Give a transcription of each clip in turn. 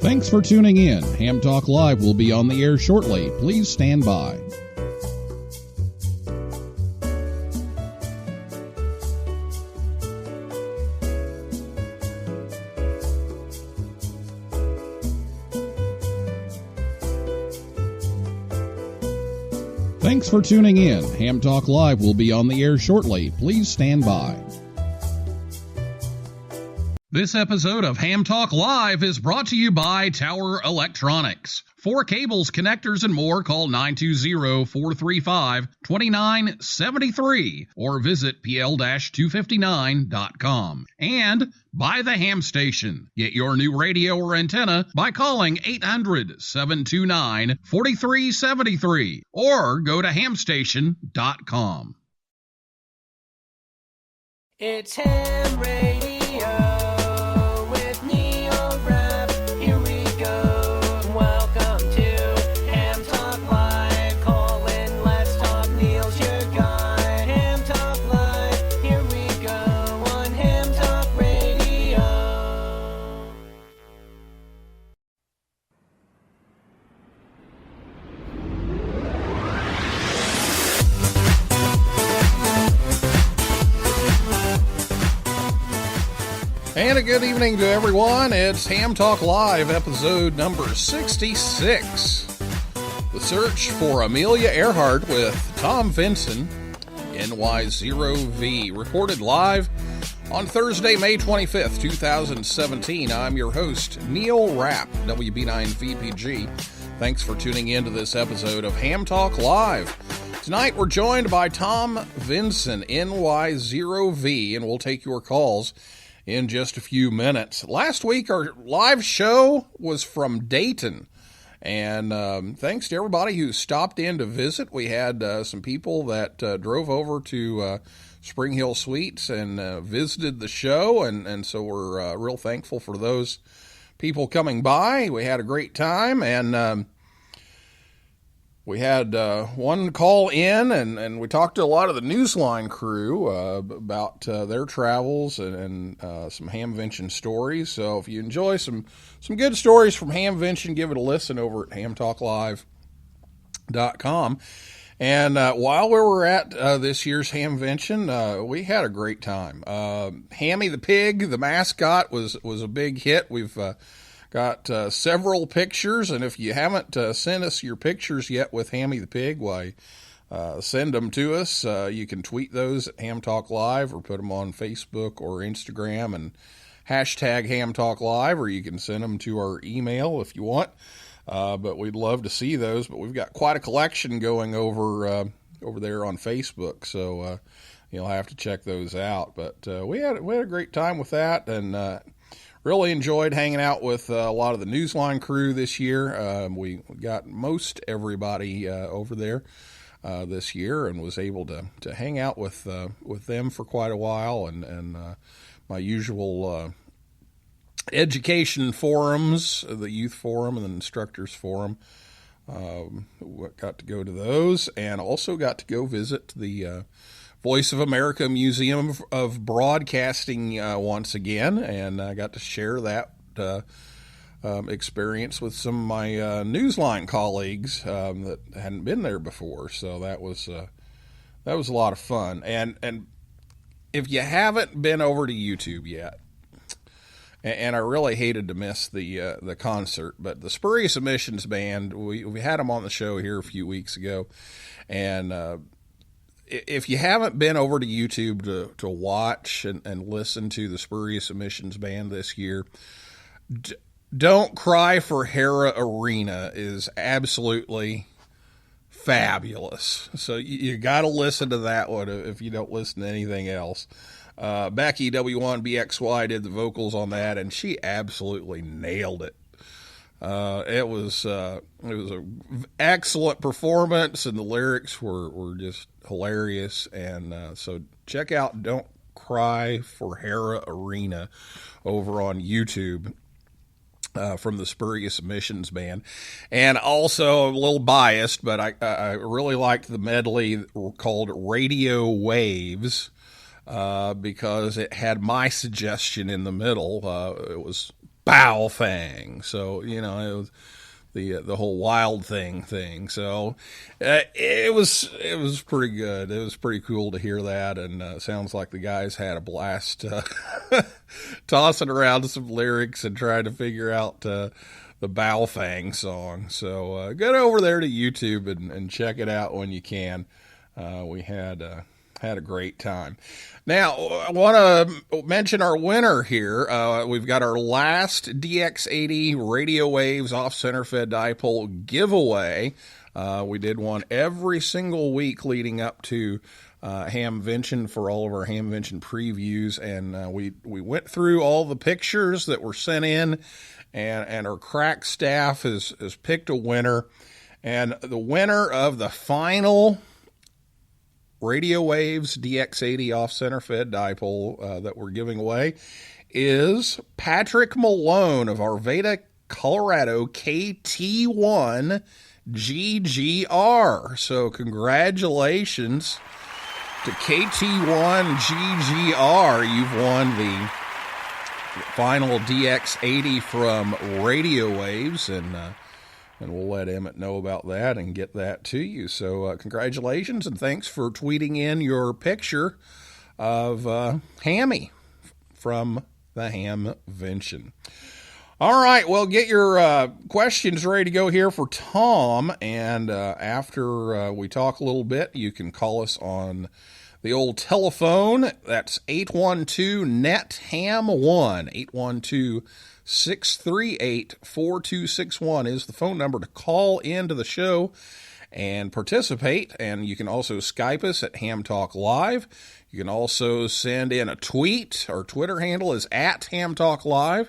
Thanks for tuning in. Ham Talk Live will be on the air shortly. Please stand by. Thanks for tuning in. Ham Talk Live will be on the air shortly. Please stand by. This episode of Ham Talk Live is brought to you by Tower Electronics. For cables, connectors, and more, call 920-435-2973 or visit pl-259.com. And by the Ham Station. Get your new radio or antenna by calling 800-729-4373 or go to hamstation.com. It's Ham Radio. And a good evening to everyone. It's Ham Talk Live, episode number 66. The search for Amelia Earhart with Tom Vinson, NY0V, recorded live on Thursday, May 25th, 2017. I'm your host, Neil Rapp, WB9VPG. Thanks for tuning in to this episode of Ham Talk Live. Tonight we're joined by Tom Vinson, NY0V, and we'll take your calls in just a few minutes. Last week, our live show was from Dayton, and thanks to everybody who stopped in to visit. We had some people that drove over to Spring Hill Suites and visited the show, and so we're real thankful for those people coming by. We had a great time, and we had one call in, and we talked to a lot of the Newsline crew about their travels and some Hamvention stories. So if you enjoy some good stories from Hamvention, give it a listen over at hamtalklive.com. And while we were at this year's Hamvention, we had a great time. Hammy the pig, the mascot, was a big hit. We've got several pictures, and if you haven't sent us your pictures yet with Hammy the Pig, why, send them to us. You can tweet those at Ham Talk Live or put them on Facebook or Instagram and hashtag Ham Talk Live, or you can send them to our email if you want. But we'd love to see those. But we've got quite a collection going over there on Facebook, so you'll have to check those out. But we had a great time with that, and really enjoyed hanging out with a lot of the Newsline crew this year. We got most everybody over there this year, and was able to hang out with them for quite a while, and my usual education forums, the youth forum and the instructors forum. Got to go to those, and also got to go visit the Voice of America Museum of Broadcasting once again, and I got to share that experience with some of my Newsline colleagues that hadn't been there before. So that was a lot of fun. And if you haven't been over to YouTube yet, and I really hated to miss the concert, but the Spurious Emissions Band, we had them on the show here a few weeks ago, and if you haven't been over to YouTube to watch and listen to the Spurious Emissions Band this year, Don't Cry for Hera Arena is absolutely fabulous. So you got to listen to that one if you don't listen to anything else. Becky W1BXY did the vocals on that, and she absolutely nailed it. It was an excellent performance, and the lyrics were just hilarious. And so check out Don't Cry for Hera Arena over on YouTube from the Spurious Emissions Band. And also, a little biased, but I really liked the medley called Radio Waves because it had my suggestion in the middle. It was Baofeng. So, it was the whole wild thing. So it was pretty good. It was pretty cool to hear that, and sounds like the guys had a blast tossing around some lyrics and trying to figure out the Baofeng song. So get over there to YouTube and check it out when you can. We had a great time. Now, I want to mention our winner here. We've got our last DX80 Radio Waves off-center fed dipole giveaway. We did one every single week leading up to Hamvention for all of our Hamvention previews, and we went through all the pictures that were sent in, and our crack staff has picked a winner. And the winner of the final Radio Waves DX80 off-center fed dipole that we're giving away is Patrick Malone of Arvada, Colorado, KT1 GGR. So congratulations to KT1 GGR. You've won the final DX80 from Radio Waves, and we'll let Emmett know about that and get that to you. So congratulations, and thanks for tweeting in your picture of Hammy from the Hamvention. All right, well, get your questions ready to go here for Tom, and after we talk a little bit, you can call us on the old telephone. That's 812-NET-HAM1, 812-638-4261 is the phone number to call into the show and participate. And you can also Skype us at hamtalklive. You can also send in a tweet. Our Twitter handle is @hamtalklive.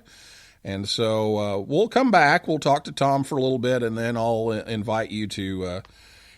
And so we'll come back. We'll talk to Tom for a little bit, and then I'll invite you to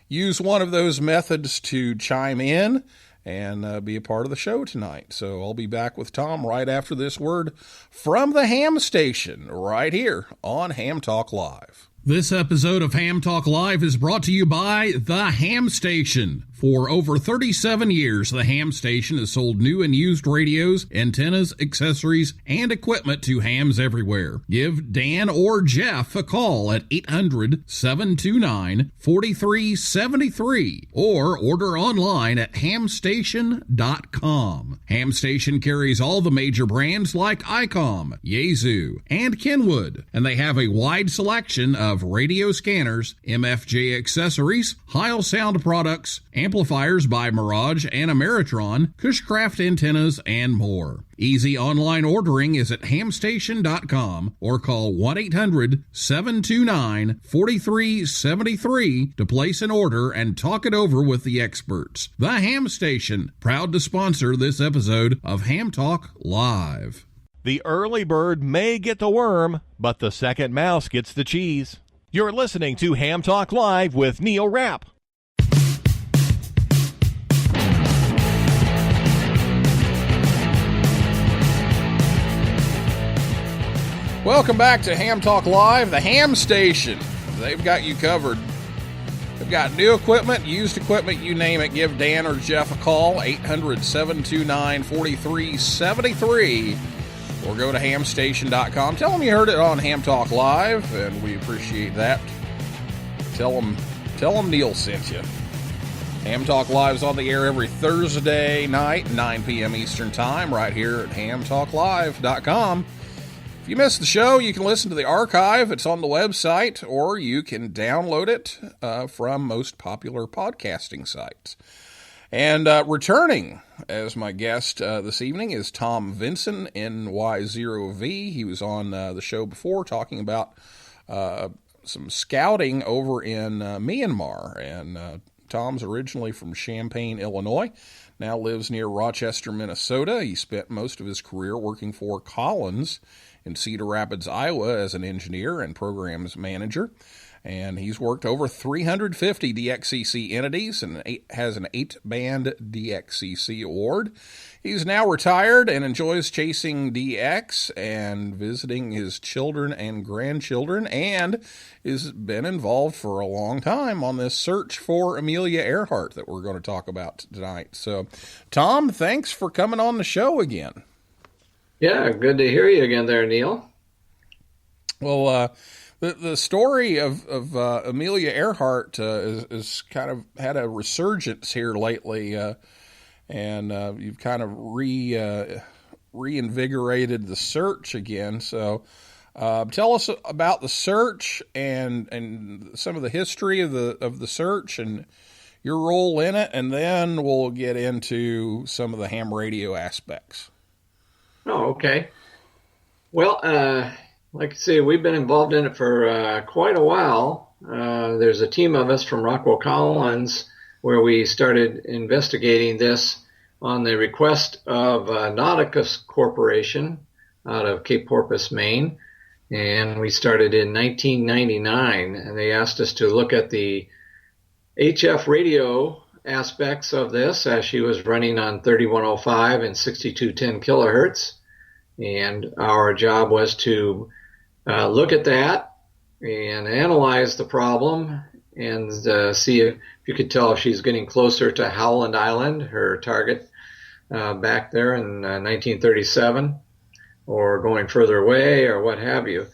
use one of those methods to chime in and be a part of the show tonight. So I'll be back with Tom right after this word from the Ham Station right here on Ham Talk Live. This episode of Ham Talk Live is brought to you by The Ham Station. For over 37 years, The Ham Station has sold new and used radios, antennas, accessories, and equipment to hams everywhere. Give Dan or Jeff a call at 800-729-4373 or order online at hamstation.com. Ham Station carries all the major brands like ICOM, Yaesu, and Kenwood, and they have a wide selection of radio scanners, MFJ accessories, Heil sound products, amplifiers by Mirage and Ameritron, Cushcraft antennas, and more. Easy online ordering is at hamstation.com or call 1-800-729-4373 to place an order and talk it over with the experts. The Ham Station, proud to sponsor this episode of Ham Talk Live. The early bird may get the worm, but the second mouse gets the cheese. You're listening to Ham Talk Live with Neil Rapp. Welcome back to Ham Talk Live, the Ham Station. They've got you covered. They've got new equipment, used equipment, you name it. Give Dan or Jeff a call, 800-729-4373, or go to hamstation.com. Tell them you heard it on Ham Talk Live, and we appreciate that. Tell them Neil sent you. Ham Talk Live's on the air every Thursday night, 9 p.m. Eastern Time, right here at hamtalklive.com. If you missed the show, you can listen to the archive. It's on the website, or you can download it from most popular podcasting sites. And returning as my guest this evening is Tom Vinson, NY0V. He was on the show before talking about some scouting over in Myanmar. And Tom's originally from Champaign, Illinois, now lives near Rochester, Minnesota. He spent most of his career working for Collins in Cedar Rapids, Iowa as an engineer and programs manager. And he's worked over 350 DXCC entities and has an 8-band DXCC award. He's now retired and enjoys chasing DX and visiting his children and grandchildren, and has been involved for a long time on this search for Amelia Earhart that we're going to talk about tonight. So, Tom, thanks for coming on the show again. Yeah, good to hear you again there, Neil. Well, the story of Amelia Earhart is kind of had a resurgence here lately, and you've kind of reinvigorated the search again. So, tell us about the search and some of the history of the search and your role in it, and then we'll get into some of the ham radio aspects. Oh, okay. Well, like I say, we've been involved in it for quite a while. There's a team of us from Rockwell Collins where we started investigating this on the request of Nauticus Corporation out of Cape Porpoise, Maine. And we started in 1999, and they asked us to look at the HF radio aspects of this as she was running on 3105 and 6210 kilohertz. And our job was to look at that and analyze the problem and see if you could tell if she's getting closer to Howland Island, her target back there in 1937, or going further away or what have you.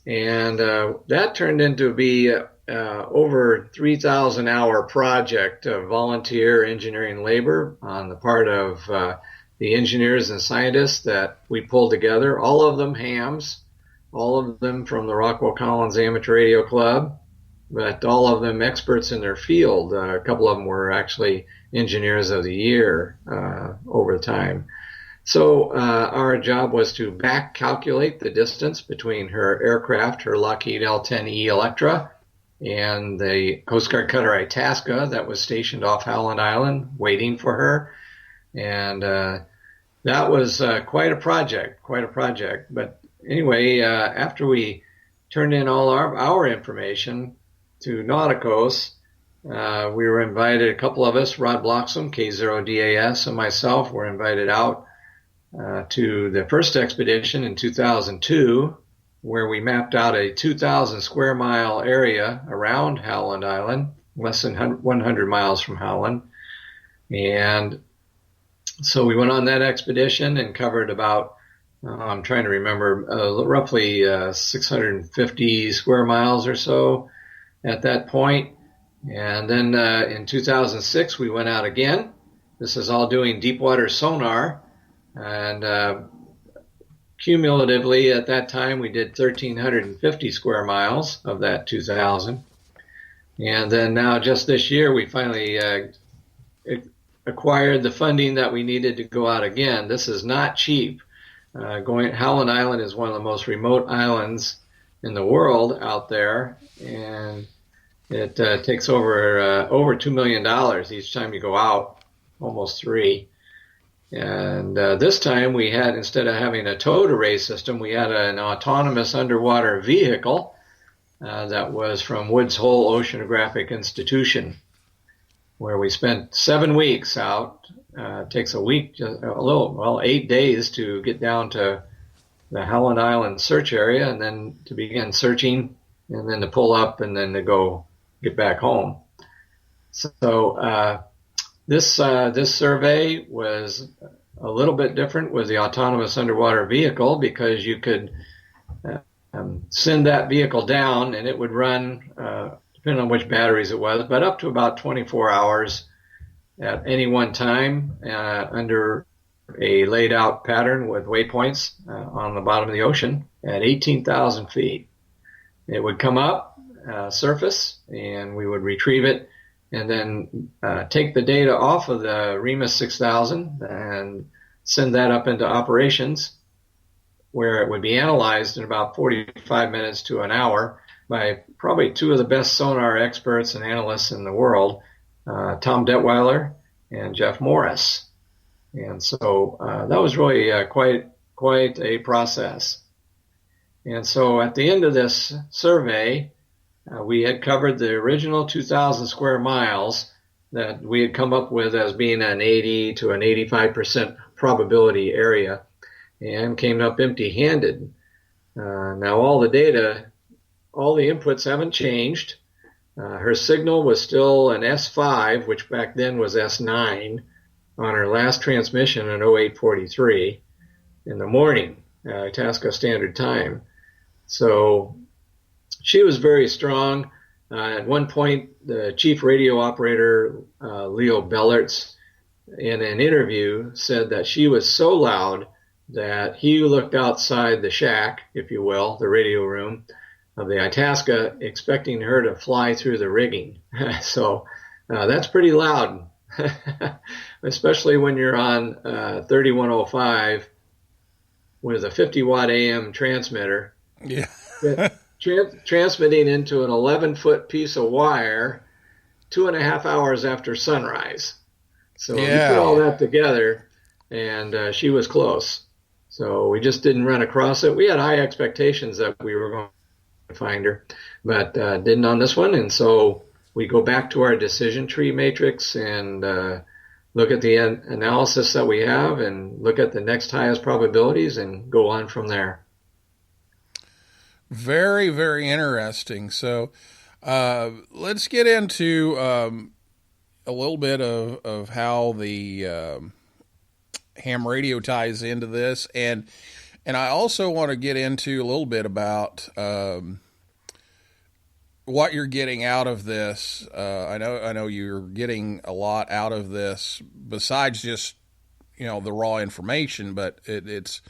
And that turned into be over 3,000 hour project of volunteer engineering labor on the part of the engineers and scientists that we pulled together, all of them hams, all of them from the Rockwell Collins Amateur Radio Club, but all of them experts in their field. A couple of them were actually engineers of the year over time. So our job was to back calculate the distance between her aircraft, her Lockheed L-10E Electra, and the Coast Guard cutter Itasca that was stationed off Howland Island waiting for her. And that was quite a project. But anyway, after we turned in all our information to Nauticos, we were invited, a couple of us, Rod Bloxham, K0DAS, and myself were invited out to the first expedition in 2002, where we mapped out a 2,000 square mile area around Howland Island, less than 100 miles from Howland. And so we went on that expedition and covered about, I'm trying to remember, roughly 650 square miles or so at that point. And then in 2006, we went out again. This is all doing deep water sonar. And cumulatively at that time, we did 1,350 square miles of that 2,000. And then now just this year, we finally acquired the funding that we needed to go out again. This is not cheap. Howland Island is one of the most remote islands in the world out there, and it takes over $2 million each time you go out, almost $3 million. And this time we had, instead of having a towed array system, we had an autonomous underwater vehicle that was from Woods Hole Oceanographic Institution, where we spent 7 weeks out. It takes a week, 8 days to get down to the Howland Island search area, and then to begin searching, and then to pull up, and then to go get back home. So this survey was a little bit different with the autonomous underwater vehicle, because you could send that vehicle down, and it would run, depending on which batteries it was, but up to about 24 hours at any one time under a laid out pattern with waypoints on the bottom of the ocean at 18,000 feet. It would come up, surface, and we would retrieve it, and then take the data off of the Remus 6000 and send that up into operations, where it would be analyzed in about 45 minutes to an hour by probably two of the best sonar experts and analysts in the world, Tom Detweiler and Jeff Morris. And so that was really quite a process. And so at the end of this survey, we had covered the original 2,000 square miles that we had come up with as being an 80 to an 85% probability area, and came up empty-handed. Now all the data, all the inputs haven't changed. Her signal was still an S5, which back then was S9, on her last transmission at 0843 in the morning, Itasca Standard Time. So she was very strong. At one point, the chief radio operator, Leo Bellertz, in an interview said that she was so loud that he looked outside the shack, if you will, the radio room of the Itasca, expecting her to fly through the rigging. So that's pretty loud, especially when you're on 3105 with a 50-watt AM transmitter. Yeah. Transmitting into an 11-foot piece of wire 2.5 hours after sunrise. So you put all that together, and she was close. So we just didn't run across it. We had high expectations that we were going to find her, but didn't on this one. And so we go back to our decision tree matrix and look at the analysis that we have and look at the next highest probabilities and go on from there. Very, very interesting. So let's get into a little bit of how the ham radio ties into this. And I also want to get into a little bit about what you're getting out of this. I know you're getting a lot out of this besides just, the raw information, but it's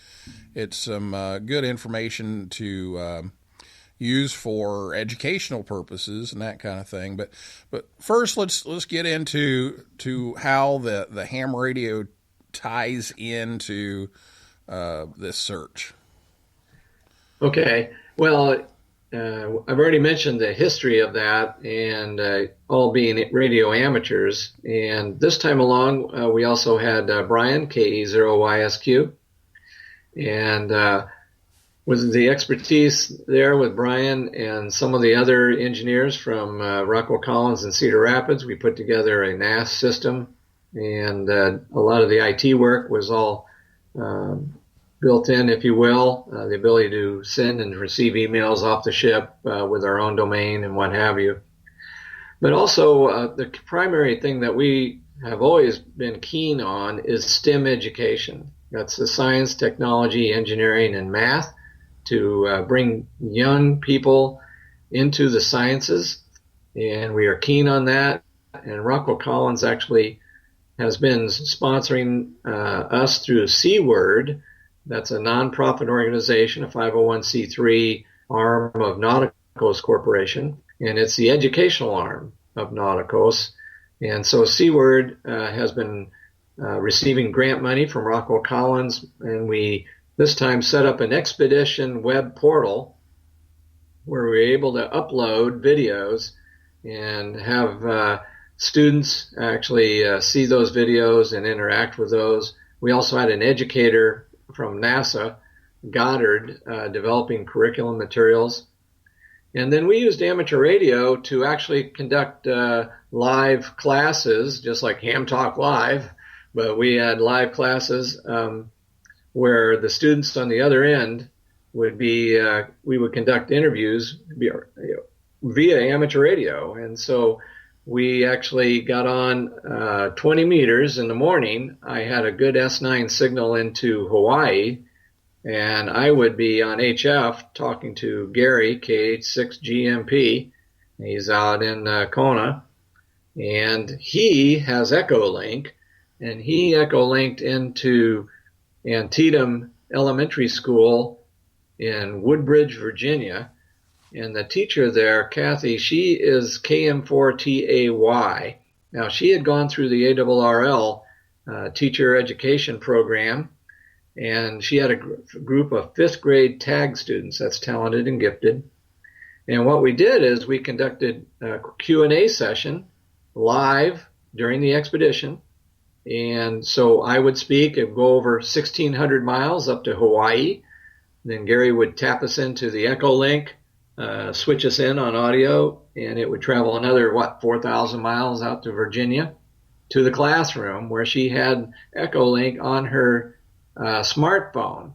some good information to use for educational purposes and that kind of thing. But first, let's get into how the ham radio ties into this search. Okay. Well, I've already mentioned the history of that and all being radio amateurs. And this time along, we also had Brian, KE0YSQ. And with the expertise there with Brian and some of the other engineers from Rockwell Collins and Cedar Rapids, we put together a NAS system. And a lot of the IT work was all built in, if you will, the ability to send and receive emails off the ship with our own domain and what have you. But also the primary thing that we have always been keen on is STEM education. That's the science, technology, engineering, and math to bring young people into the sciences. And we are keen on that. And Rockwell Collins actually has been sponsoring us through C-Word. That's a nonprofit organization, a 501c3 arm of Nauticos Corporation, and it's the educational arm of Nauticos. And so C-Word has been receiving grant money from Rockwell Collins, and we this time set up an expedition web portal where we're able to upload videos and have students actually see those videos and interact with those. We also had an educator from NASA, Goddard, developing curriculum materials. And then we used amateur radio to actually conduct live classes, just like Ham Talk Live, but we had live classes where the students on the other end would be, we would conduct interviews via amateur radio. And so we actually got on 20 meters in the morning. I had a good S9 signal into Hawaii, and I would be on HF talking to Gary, KH6GMP. He's out in Kona, and he has Echolink, and he Echolinked into Antietam Elementary School in Woodbridge, Virginia. And the teacher there, Kathy, she is KM4TAY. Now, she had gone through the ARRL teacher education program, and she had a group of fifth grade tag students. That's talented and gifted. And what we did is we conducted a Q&A session live during the expedition. And so I would speak and go over 1,600 miles up to Hawaii. Then Gary would tap us into the Echolink, switch us in on audio, and it would travel another, 4,000 miles out to Virginia to the classroom where she had Echolink on her smartphone.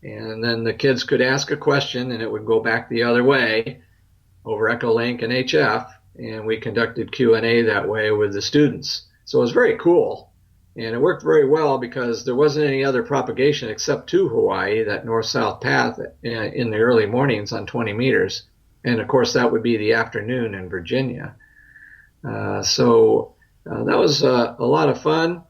And then the kids could ask a question and it would go back the other way over Echolink and HF, and we conducted Q&A that way with the students. So it was very cool. And it worked very well because there wasn't any other propagation except to Hawaii, that north-south path in the early mornings on 20 meters. And of course, that would be the afternoon in Virginia. So that was a lot of fun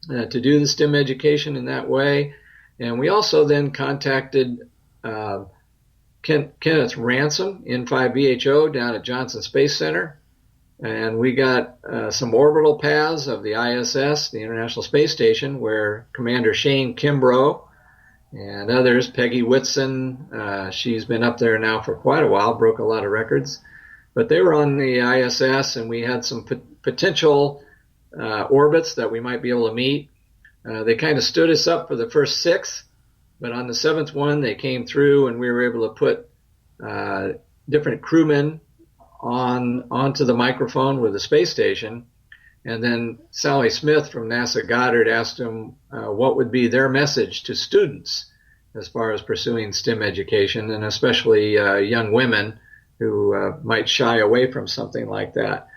to do the STEM education in that way. And we also then contacted Kenneth Ransom, N5VHO, down at Johnson Space Center. And we got some orbital paths of the ISS, the International Space Station, where Commander Shane Kimbrough and others, Peggy Whitson, she's been up there now for quite a while, broke a lot of records. But they were on the ISS, and we had some potential orbits that we might be able to meet. They kind of stood us up for the first 6, but on the 7th one, they came through, and we were able to put different crewmen onto the microphone with the space station. And then Sally Smith from NASA Goddard asked them what would be their message to students as far as pursuing STEM education, and especially young women who might shy away from something like that.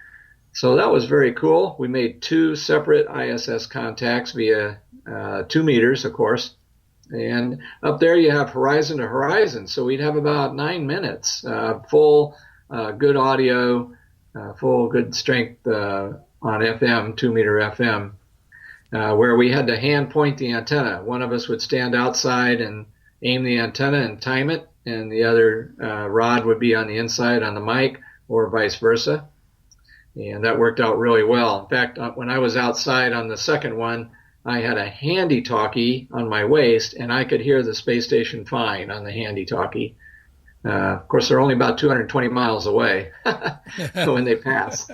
So that was very cool. We made 2 separate ISS contacts via 2 meters, of course. And up there you have horizon to horizon. So we'd have about 9 minutes, full good audio, full good strength on FM, 2-meter FM, where we had to hand point the antenna. One of us would stand outside and aim the antenna and time it, and the other rod would be on the inside on the mic, or vice versa. And that worked out really well. In fact, when I was outside on the second one, I had a handy-talkie on my waist, and I could hear the space station fine on the handy-talkie. Of course, they're only about 220 miles away when they pass.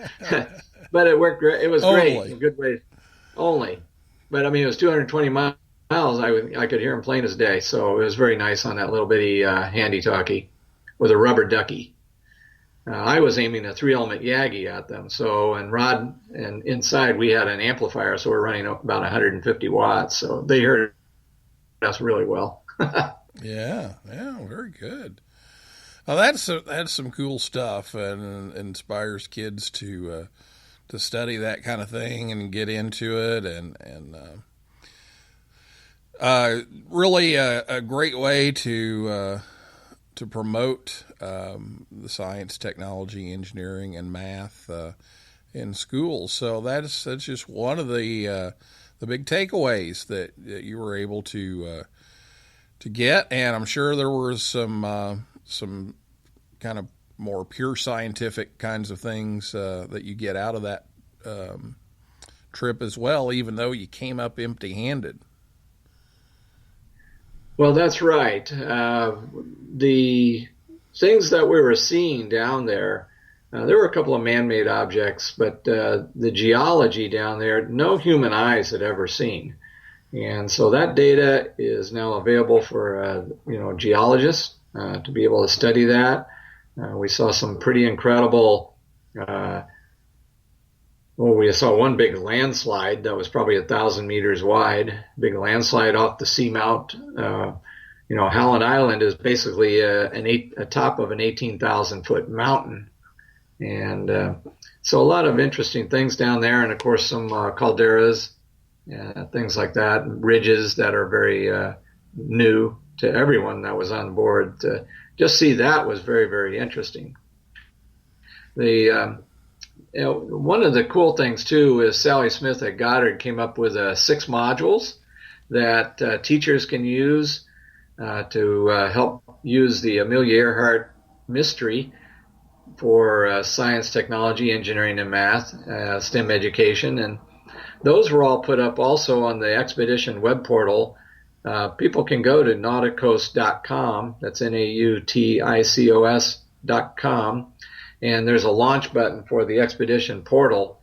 But it worked great. It was great. A good way. Only. But, I mean, it was 220 miles. I could hear them plain as day. So it was very nice on that little bitty handy-talkie with a rubber ducky. I was aiming a 3-element Yagi at them. So, and Rod, and inside we had an amplifier, so we're running about 150 watts. So they heard us really well. Yeah, very good. Well, that's some cool stuff, and inspires kids to study that kind of thing and get into it, and really a great way to promote the science, technology, engineering, and math in schools. So that's just one of the big takeaways that you were able to get, and I'm sure there were some kind of more pure scientific kinds of things that you get out of that trip as well, even though you came up empty-handed. Well, that's right. The things that we were seeing down there, there were a couple of man-made objects, but the geology down there, no human eyes had ever seen. And so that data is now available for geologists to be able to study that. We saw some pretty incredible, we saw one big landslide that was probably 1,000 meters wide, big landslide off the seamount. Howland Island is basically a top of an 18,000 foot mountain. And so a lot of interesting things down there. And of course, some calderas, things like that, ridges that are very new to everyone that was on board. To just see that was very, very interesting. One of the cool things, too, is Sally Smith at Goddard came up with 6 modules that teachers can use to help use the Amelia Earhart mystery for science, technology, engineering, and math, STEM education. And those were all put up also on the Expedition web portal. People can go to nauticos.com, that's nauticos.com, and there's a launch button for the Expedition portal.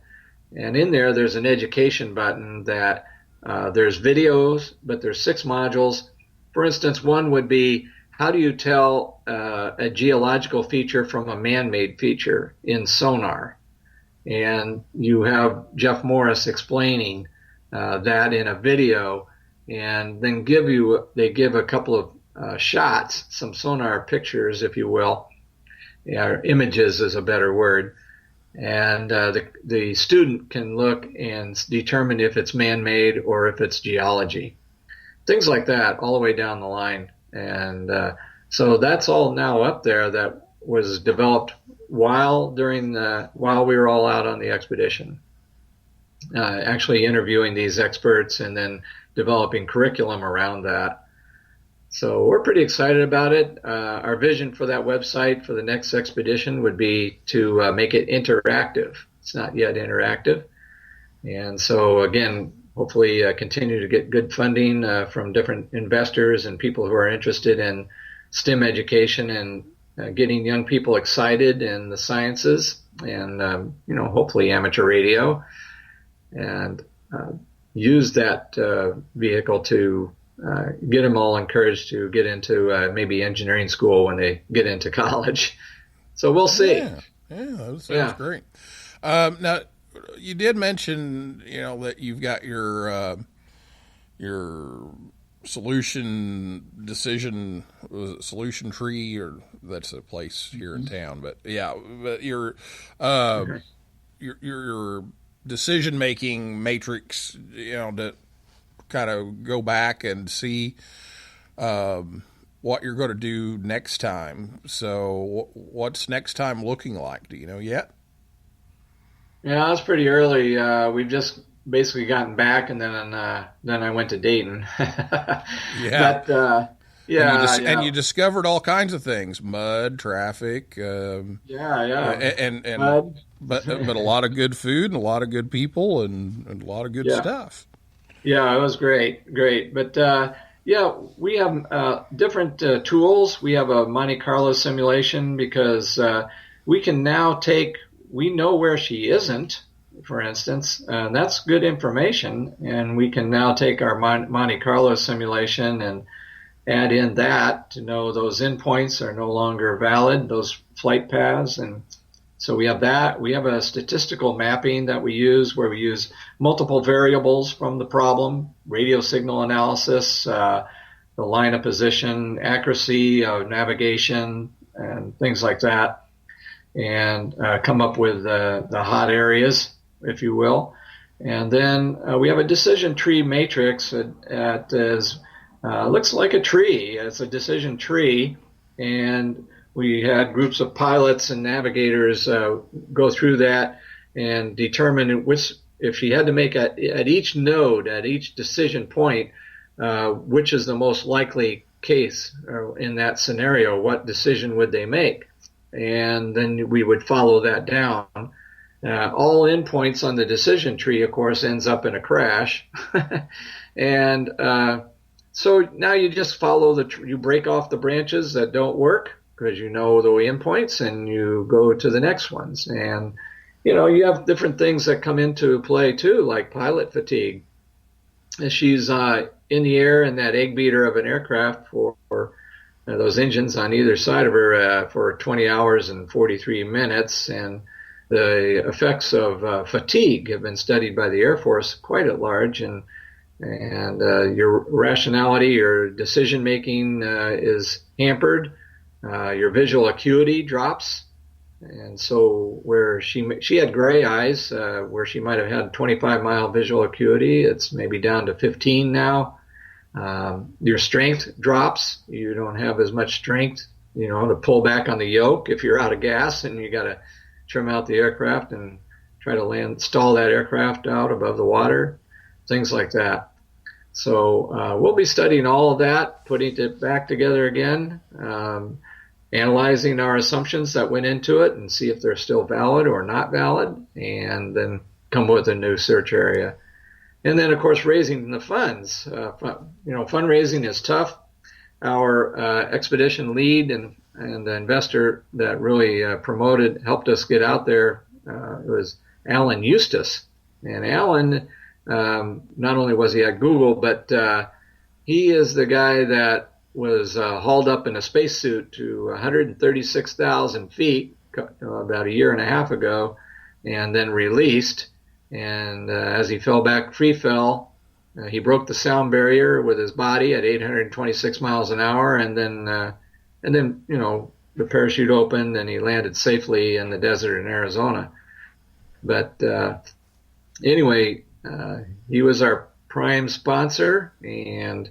And in there's an education button that there's videos, but there's 6 modules. For instance, one would be, how do you tell a geological feature from a man-made feature in sonar? And you have Jeff Morris explaining that in a video, and then they give a couple of shots, some sonar pictures, if you will. Images is a better word, and the student can look and determine if it's man-made or if it's geology. Things like that all the way down the line. And so that's all now up there that was developed while we were all out on the expedition. Actually interviewing these experts and then developing curriculum around that. So we're pretty excited about it. Our vision for that website for the next expedition would be to make it interactive. It's not yet interactive. And so, again, hopefully continue to get good funding from different investors and people who are interested in STEM education and getting young people excited in the sciences and, hopefully amateur radio, and use that vehicle to get them all encouraged to get into maybe engineering school when they get into college. So we'll see. Yeah, that sounds great. Now, you did mention, that you've got your solution tree, or that's a place here in town. But your decision making matrix, to kind of go back and see what you're going to do next time. So what's next time looking like? Do you know yet? Yeah, it's pretty early. We've just basically gotten back, and then I went to Dayton. Yeah. But and you discovered all kinds of things: mud, traffic. And mud. but a lot of good food and a lot of good people and a lot of good stuff. Yeah, it was great. But we have different tools. We have a Monte Carlo simulation because we can now we know where she isn't, for instance, and that's good information. And we can now take our Monte Carlo simulation and add in that to know those endpoints are no longer valid, those flight paths. And so we have that. We have a statistical mapping that we use where we use multiple variables from the problem, radio signal analysis, the line of position, accuracy of navigation, and things like that, and come up with the hot areas, if you will. And then we have a decision tree matrix that looks like a tree. It's a decision tree, and we had groups of pilots and navigators go through that and determine if she had to make at each node, at each decision point, which is the most likely case in that scenario, what decision would they make? And then we would follow that down. All endpoints on the decision tree, of course, ends up in a crash. And so now you just follow you break off the branches that don't work, because you know the endpoints, and you go to the next ones. And, you have different things that come into play too, like pilot fatigue. She's in the air in that egg beater of an aircraft for those engines on either side of her for 20 hours and 43 minutes. And the effects of fatigue have been studied by the Air Force quite at large. And your rationality, your decision making is hampered. Your visual acuity drops, and so where she had gray eyes, where she might have had 25-mile visual acuity, it's maybe down to 15 now. Your strength drops. You don't have as much strength, to pull back on the yoke if you're out of gas and you got to trim out the aircraft and try to stall that aircraft out above the water, things like that. So we'll be studying all of that, putting it back together again, analyzing our assumptions that went into it and see if they're still valid or not valid, and then come up with a new search area. And then, of course, raising the funds. Fundraising is tough. Our expedition lead and the investor that really helped us get out there, was Alan Eustace. And Alan, not only was he at Google, but he is the guy that was hauled up in a spacesuit to 136,000 feet about a year and a half ago, and then released. And as he fell back, free fell, he broke the sound barrier with his body at 826 miles an hour, and then the parachute opened and he landed safely in the desert in Arizona. But anyway, he was our prime sponsor, and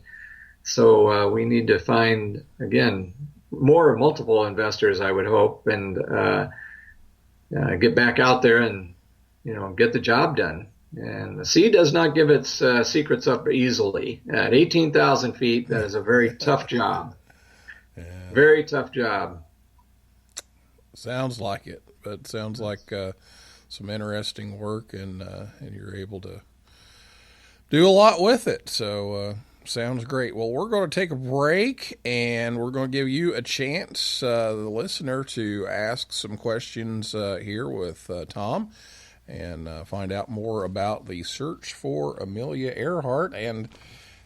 so we need to find, again, multiple investors, I would hope, and get back out there and, get the job done. And the sea does not give its secrets up easily. At 18,000 feet, that is a very tough job. Yeah. Very tough job. Sounds like it, but sounds like some interesting work, and you're able to do a lot with it. So sounds great. Well, we're going to take a break, and we're going to give you a chance, the listener, to ask some questions here with Tom, and find out more about the search for Amelia Earhart and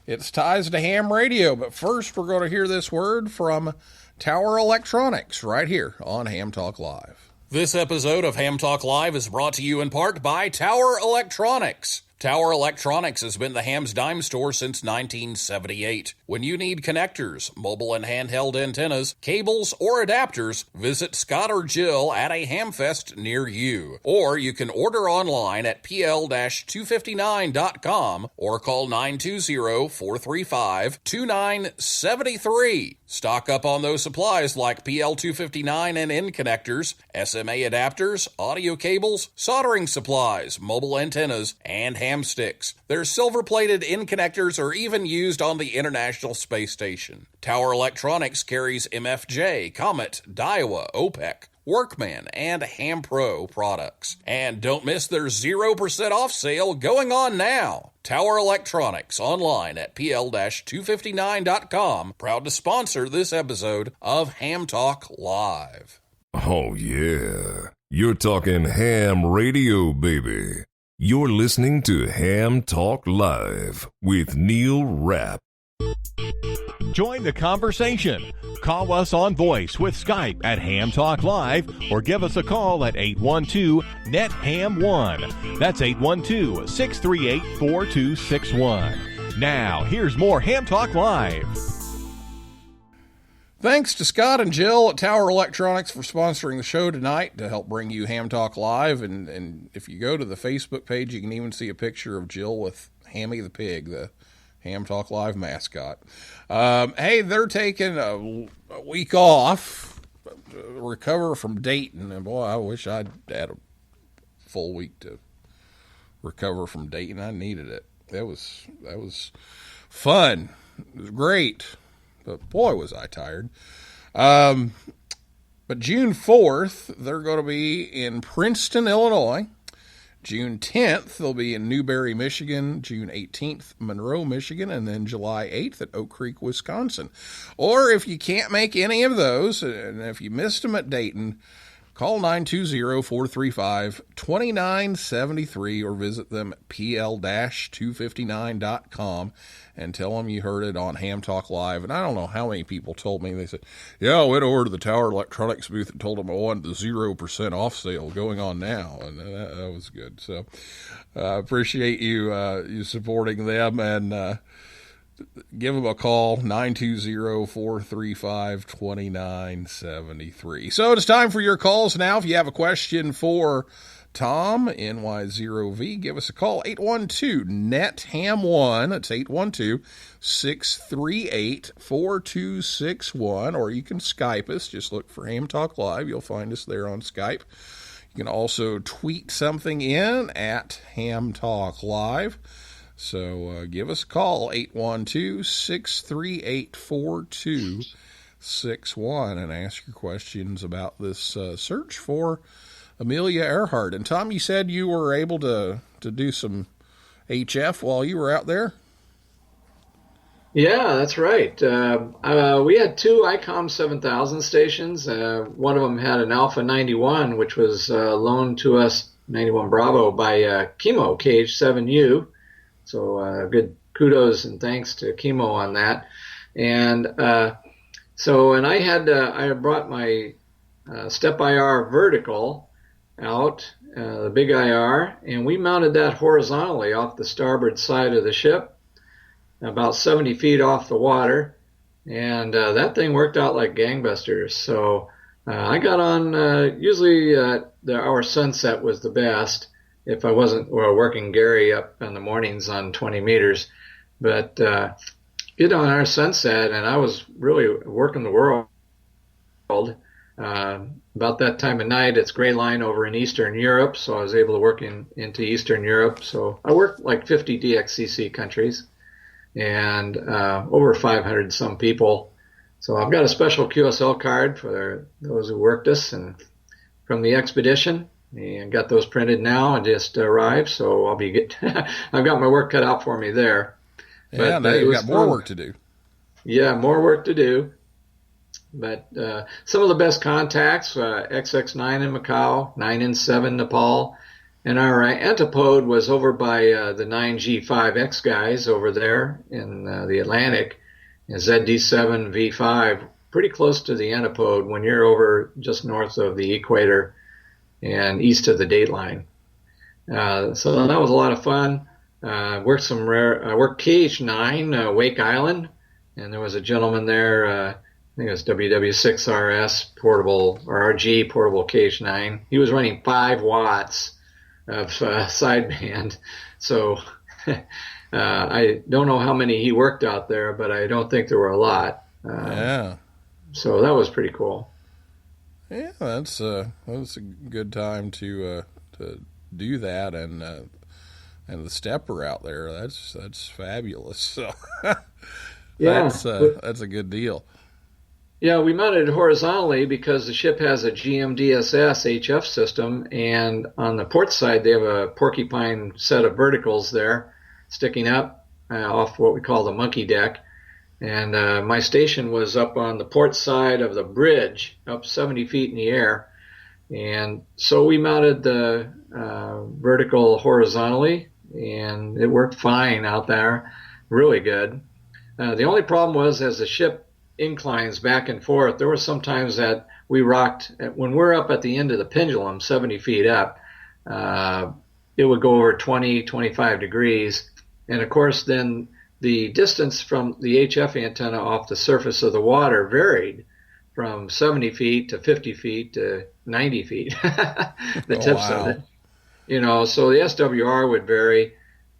its ties to ham radio. But first, we're going to hear this word from Tower Electronics right here on Ham Talk Live. This episode of Ham Talk Live is brought to you in part by Tower Electronics. Tower Electronics has been the ham's dime store since 1978. When you need connectors, mobile and handheld antennas, cables, or adapters, visit Scott or Jill at a Hamfest near you. Or you can order online at pl-259.com or call 920-435-2973. Stock up on those supplies like PL259 and N connectors, SMA adapters, audio cables, soldering supplies, mobile antennas, and ham sticks. Their silver-plated N connectors are even used on the International Space Station. Tower Electronics carries MFJ, Comet, Daiwa, OPEC, Workman, and Ham Pro products. And don't miss their 0% off sale going on now. Tower Electronics, online at pl-259.com, proud to sponsor this episode of Ham Talk Live. Oh, yeah. You're talking ham radio, baby. You're listening to Ham Talk Live with Neil Rapp. Join the conversation. Call us on voice with Skype at Ham Talk Live or give us a call at 812-NET-HAM1. That's 812-638-4261. Now, here's more Ham Talk Live. Thanks to Scott and Jill at Tower Electronics for sponsoring the show tonight to help bring you Ham Talk Live. And if you go to the Facebook page, you can even see a picture of Jill with Hammy the pig, the Ham Talk Live mascot. Hey, they're taking a week off to recover from Dayton. And boy, I wish I'd had a full week to recover from Dayton. I needed it. That was fun. It was great. But boy, was I tired. But June 4th, they're going to be in Princeton, Illinois. June 10th, they'll be in Newberry, Michigan. June 18th, Monroe, Michigan. And then July 8th at Oak Creek, Wisconsin. Or if you can't make any of those, and if you missed them at Dayton, call 920-435-2973 or visit them at pl-259.com and tell them you heard it on Ham Talk Live. And I don't know how many people told me. They said, yeah, I went over to the Tower Electronics booth and told them I wanted the 0% off sale going on now. And that was good. So I appreciate you supporting them, and give them a call, 920-435-2973. So it's time for your calls now. If you have a question for Tom, NY0V, give us a call, 812-NET-HAM1. That's 812-638-4261. Or you can Skype us. Just look for Ham Talk Live. You'll find us there on Skype. You can also tweet something in at Ham Talk Live. So give us a call, 812-638-4261, and ask your questions about this search for Amelia Earhart. And Tom, you said you were able to do some HF while you were out there? Yeah, that's right. We had two ICOM 7000 stations. One of them had an Alpha 91, which was loaned to us, 91 Bravo, by Chemo, KH7U. So good kudos and thanks to Chemo on that. And I had brought my step IR vertical out, the big IR, and we mounted that horizontally off the starboard side of the ship, about 70 feet off the water. And that thing worked out like gangbusters. So I got on, usually our sunset was the best. if I wasn't working Gary up in the mornings on 20 meters. But get on our sunset, and I was really working the world. About that time of night, it's gray line over in Eastern Europe, so I was able to work into Eastern Europe. So I worked like 50 DXCC countries and over 500 some people. So I've got a special QSL card for those who worked us and from the expedition, and got those printed now and just arrived. So I've got my work cut out for me there. Yeah, now you've got more work to do. Yeah, more work to do. But some of the best contacts, XX9 in Macau, 9N7 Nepal, and our antipode was over by the 9G5X guys over there in the Atlantic, and ZD7 V5, pretty close to the antipode when you're over just north of the equator and east of the dateline. So that was a lot of fun. I worked KH9, Wake Island, and there was a gentleman there, I think it was WW6RS portable, or RG portable KH9. He was running 5 watts of sideband. So I don't know how many he worked out there, but I don't think there were a lot. Yeah. So that was pretty cool. Yeah, that's a good time to do that, and the stepper out there. That's fabulous. So yeah, that's a good deal. Yeah, we mounted it horizontally because the ship has a GMDSS HF system, and on the port side they have a porcupine set of verticals there sticking up off what we call the monkey deck. And my station was up on the port side of the bridge, up 70 feet in the air. And so we mounted the vertical horizontally, and it worked fine out there, really good. The only problem was as the ship inclines back and forth, there were some times that we rocked, when we're up at the end of the pendulum, 70 feet up, it would go over 20, 25 degrees. And of course, then the distance from the HF antenna off the surface of the water varied from 70 feet to 50 feet to 90 feet, the tips of it. So the SWR would vary,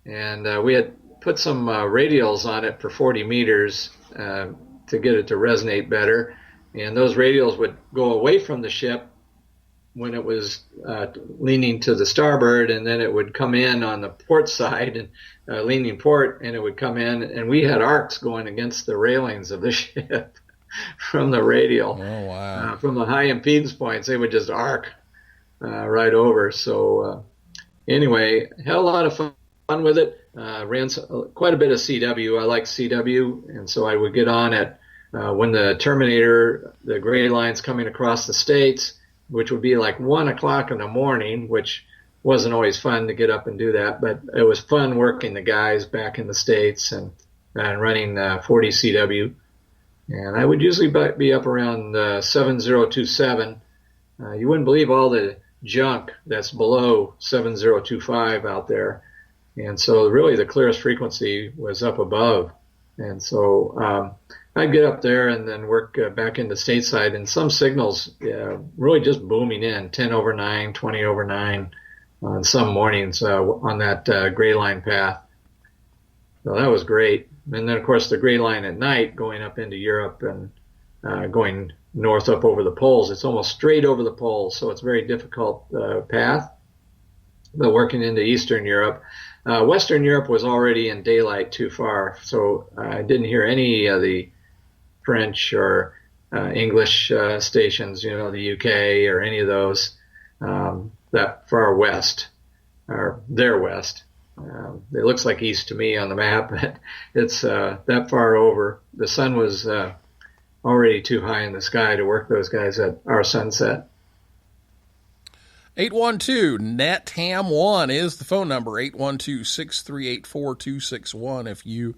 and we had put some radials on it for 40 meters to get it to resonate better. And those radials would go away from the ship when it was leaning to the starboard, and then it would come in on the port side and leaning port, and it would come in, and we had arcs going against the railings of the ship from the radial. Oh, wow. From the high impedance points, they would just arc right over. So anyway, had a lot of fun with it. Ran quite a bit of CW. I like CW, and so I would get on at when the Terminator, the gray line's coming across the States, which would be like 1 o'clock in the morning, which wasn't always fun to get up and do that, but it was fun working the guys back in the States and running 40 CW. And I would usually be up around 7027. You wouldn't believe all the junk that's below 7025 out there. And so really the clearest frequency was up above. And so I'd get up there and then work back into stateside, and some signals really just booming in, 10 over 9, 20 over 9 on some mornings on that gray line path. So that was great. And then, of course, the gray line at night going up into Europe and going north up over the poles. It's almost straight over the poles, so it's a very difficult path. But working into Eastern Europe. Western Europe was already in daylight too far, so I didn't hear any of the French or English stations, the UK or any of those that far west, or their west. It looks like east to me on the map, but it's that far over. The sun was already too high in the sky to work those guys at our sunset. 812-NET-HAM1 is the phone number, 812-638-4261. If you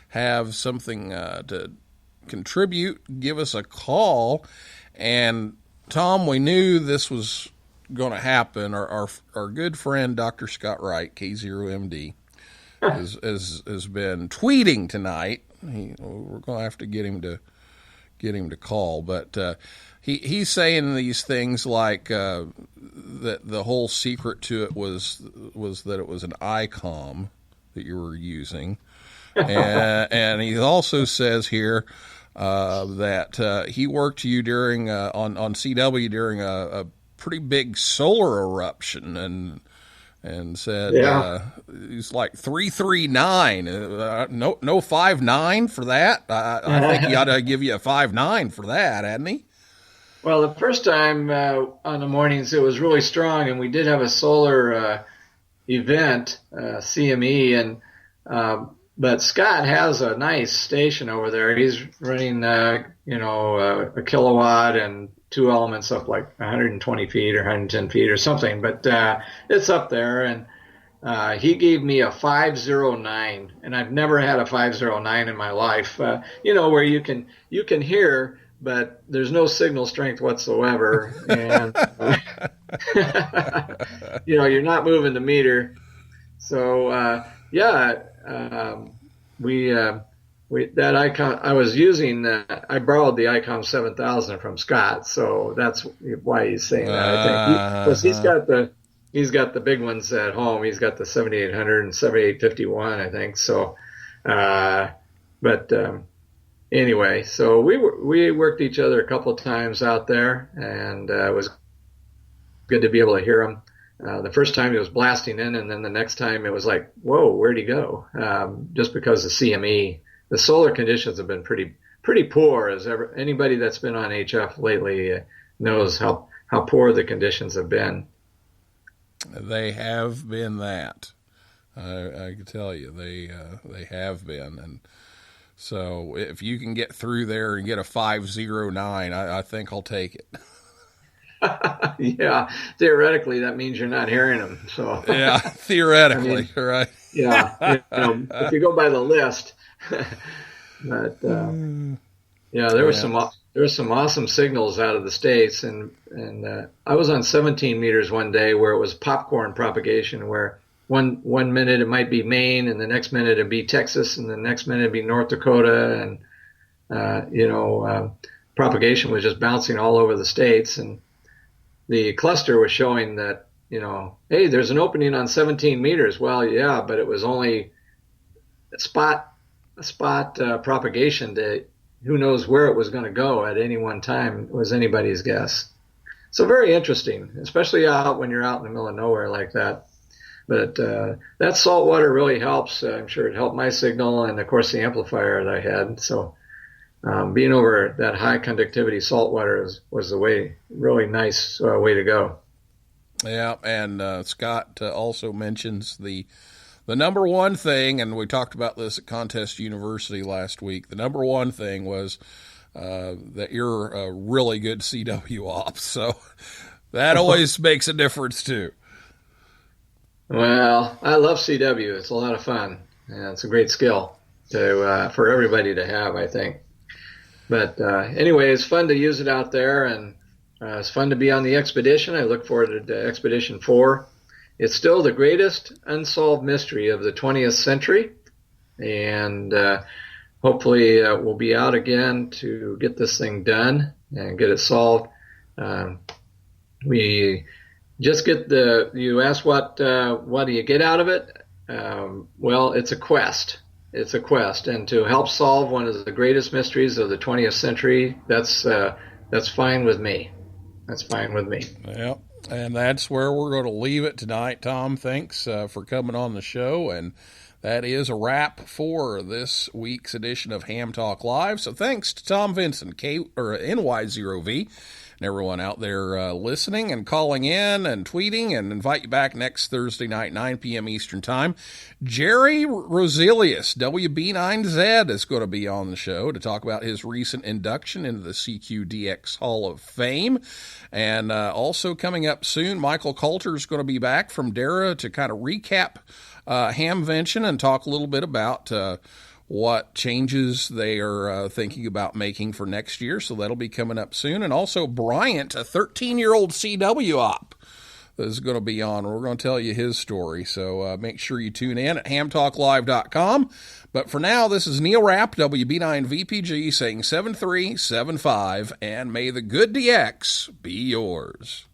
have something to contribute, give us a call. And Tom, we knew this was going to happen. Our good friend Dr. Scott Wright, K0MD, has been tweeting tonight. We're going to have to get him to get him to call. But he's saying these things like that the whole secret to it was that it was an ICOM that you were using, and he also says here that he worked you during on CW during a pretty big solar eruption, and said he's like 339. No 59 for that. I think he ought to give you a 59 for that, hadn't he? Well, the first time on the mornings it was really strong, and we did have a solar event, CME, and but Scott has a nice station over there. He's running a kilowatt and two elements up like 120 feet or 110 feet or something, but it's up there. And he gave me a 509, and I've never had a 509 in my life. Where you can hear, but there's no signal strength whatsoever, and you're not moving the meter. So we that ICOM I was using. I borrowed the ICOM 7000 from Scott, so that's why he's saying that. I think he's got the big ones at home. He's got the 7800 and 7851, I think. So, anyway, so we worked each other a couple of times out there, and it was good to be able to hear him. The first time he was blasting in, and then the next time it was like, whoa, where'd he go? Just because of CME. The solar conditions have been pretty poor, as anybody that's been on HF lately knows how poor the conditions have been. They have been that. I can tell you, they have been, and so if you can get through there and get a 509, I think I'll take it. Yeah, theoretically that means you're not hearing them. So yeah, theoretically, right? Yeah, if you go by the list. But there were some awesome signals out of the States, and I was on 17 meters one day where it was popcorn propagation, where one minute it might be Maine, and the next minute it'd be Texas, and the next minute it'd be North Dakota, and propagation was just bouncing all over the States, and the cluster was showing that, hey, there's an opening on 17 meters. Well, yeah, but it was only a spot propagation to who knows where it was going to go at any one time. It was anybody's guess. So very interesting, especially when you're out in the middle of nowhere like that. But that salt water really helps. I'm sure it helped my signal, and of course the amplifier that I had. So being over that high conductivity salt water was the way, really nice way to go. Yeah, and Scott also mentions the number one thing, and we talked about this at Contest University last week, the number one thing was that you're a really good CW op. So that always makes a difference too. Well, I love CW. It's a lot of fun. And it's a great skill for everybody to have, I think. But anyway, it's fun to use it out there, and it's fun to be on the expedition. I look forward to Expedition 4. It's still the greatest unsolved mystery of the 20th century, and hopefully we'll be out again to get this thing done and get it solved. We just get you asked what do you get out of it? Well, it's a quest. It's a quest, and to help solve one of the greatest mysteries of the 20th century, that's fine with me. That's fine with me. Yep. And that's where we're going to leave it tonight. Tom, thanks for coming on the show. And that is a wrap for this week's edition of Ham Talk Live. So thanks to Tom Vinson, NY0V, and everyone out there listening and calling in and tweeting, and invite you back next Thursday night, 9 p.m. Eastern Time. Jerry Roselius, WB9Z, is going to be on the show to talk about his recent induction into the CQDX Hall of Fame. And also coming up soon, Michael Coulter is going to be back from DARA to kind of recap Hamvention and talk a little bit about what changes they are thinking about making for next year. So that'll be coming up soon. And also Bryant, a 13-year-old CW op, is going to be on. We're going to tell you his story. So make sure you tune in at hamtalklive.com. But for now, this is Neil Rapp, WB9VPG, saying 7375, and may the good DX be yours.